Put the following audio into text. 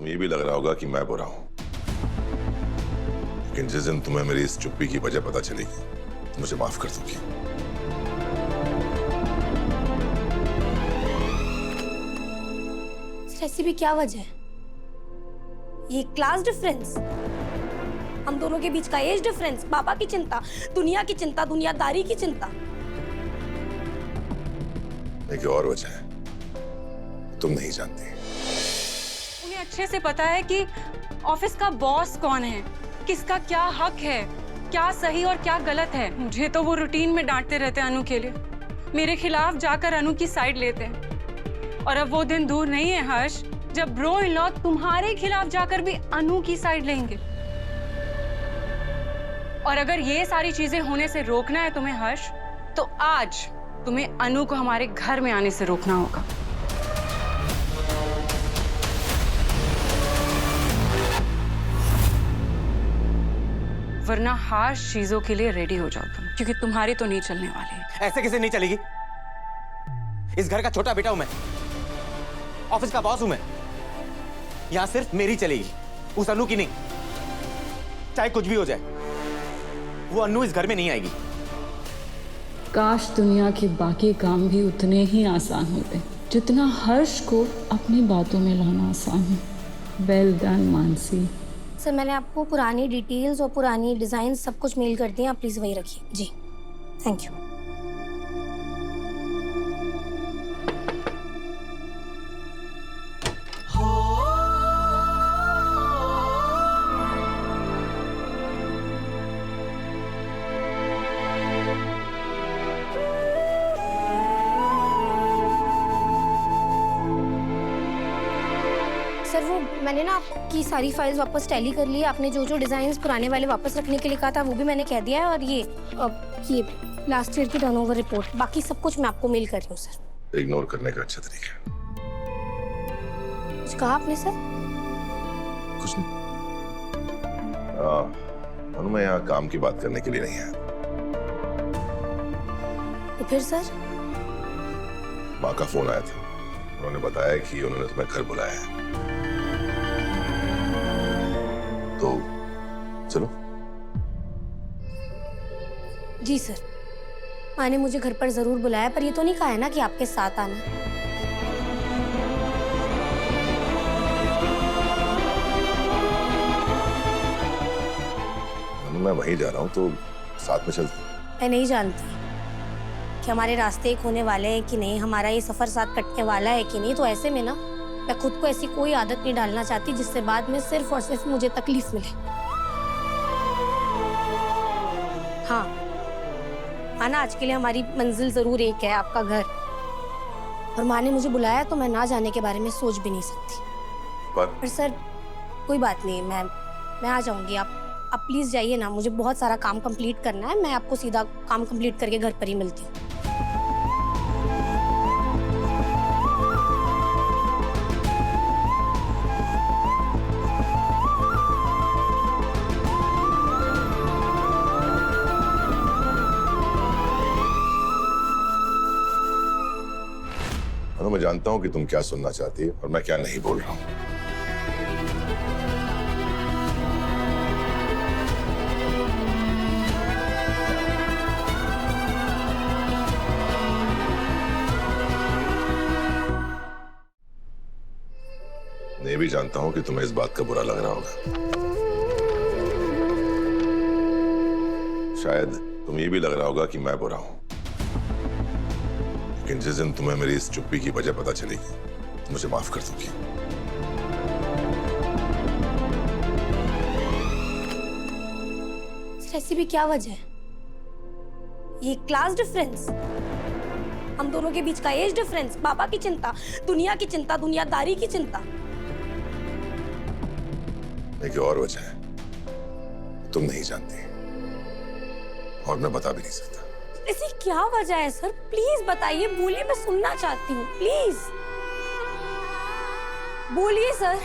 ये भी लग रहा होगा कि मैं बुरा हूं, लेकिन जिस दिन तुम्हें मेरी इस चुप्पी की वजह पता चलेगी तो मुझे माफ कर दोगी। ऐसी भी क्या वजह है? ये क्लास डिफरेंस, हम दोनों के बीच का एज डिफरेंस, पापा की चिंता, दुनिया की चिंता, दुनियादारी की चिंता। एक और वजह है, तुम नहीं जानती। उन्हें अच्छे से पता है कि ऑफिस का बॉस कौन है, किसका क्या हक है, क्या सही और क्या गलत है। मुझे तो वो रूटीन में डांटते रहते हैं अनु के लिए, मेरे खिलाफ जाकर अनु की साइड लेते हैं। और अब वो दिन दूर नहीं है हर्ष, जब ब्रो इन लॉ तुम्हारे खिलाफ जाकर भी अनु की साइड लेंगे। और अगर ये सारी चीजें होने से रोकना है तुम्हें हर्ष, तो आज तुम्हें अनु को हमारे घर में आने से रोकना होगा। वरना हार्श चीजों के लिए रेडी हो जाओ तुम, क्योंकि तुम्हारी तो नहीं चलने वाली। ऐसे किसे नहीं चलेगी? इस घर का छोटा बेटा हूं मैं, ऑफिस का बॉस हूं मैं। यहां सिर्फ मेरी चलेगी, उस अनु की नहीं। चाहे कुछ भी हो जाए, वो अनु इस घर में नहीं आएगी। काश दुनिया के बाकी काम भी उतने ही आसान होते जितना हर्ष को अपनी बातों में लाना आसान है। Well done Mansi. सर, मैंने आपको पुरानी डिटेल्स और पुरानी डिजाइन सब कुछ मेल कर दिए, आप प्लीज वही रखिए। जी, थैंक यू। सर, वो मैंने ना आपकी सारी फाइल्स वापस टैली कर ली है। आपने जो जो डिजाइन पुराने वाले वापस रखने के लिए कहा था वो भी मैंने कह दिया है। और ये लास्ट ईयर की टर्नओवर रिपोर्ट, बाकी सब कुछ मैं आपको मेल कर रही हूँ सर। इग्नोर करने का अच्छा तरीका है। कुछ कहा आपने सर? कुछ नहीं। अनु, मैं यहाँ काम की बात करने के लिए नहीं आया। तो फिर सर? माँ का फोन आया था, उन्होंने बताया कि उन्होंने तुम्हें घर बुलाया है, तो चलो। जी सर, माँ ने मुझे घर पर जरूर बुलाया, पर ये तो नहीं कहा है ना कि आपके साथ आना। मैं वहीं जा रहा हूँ, तो साथ में चलते। मैं नहीं जानती कि हमारे रास्ते एक होने वाले हैं कि नहीं, हमारा ये सफर साथ कटने वाला है कि नहीं। तो ऐसे में ना मैं खुद को ऐसी कोई आदत नहीं डालना चाहती जिससे बाद में सिर्फ और सिर्फ मुझे तकलीफ मिले। हाँ ना, आज के लिए हमारी मंजिल जरूर एक है, आपका घर। और माँ ने मुझे बुलाया तो मैं ना जाने के बारे में सोच भी नहीं सकती। पर सर कोई बात नहीं, मैं आ जाऊंगी। आप प्लीज जाइए ना, मुझे बहुत सारा काम कंप्लीट करना है। मैं आपको सीधा काम कंप्लीट करके घर पर ही मिलती हूँ। मैं जानता हूं कि तुम क्या सुनना चाहती है और मैं क्या नहीं बोल रहा हूं। मैं भी जानता हूं कि तुम्हें इस बात का बुरा लग रहा होगा। शायद तुम्हें ये भी लग रहा होगा कि मैं बुरा हूं, लेकिन जिस दिन तुम्हें मेरी इस चुप्पी की वजह पता चलेगी तो मुझे माफ कर दोगी। ऐसी भी क्या वजह है? ये क्लास डिफरेंस, हम दोनों के बीच का एज डिफरेंस, पापा की चिंता, दुनिया की चिंता, दुनियादारी की चिंता। एक और वजह है, तुम नहीं जानती और मैं बता भी नहीं सकता। ऐसी क्या वजह है सर? प्लीज बताइए, बोलिए, मैं सुनना चाहती हूँ। प्लीज बोलिए सर।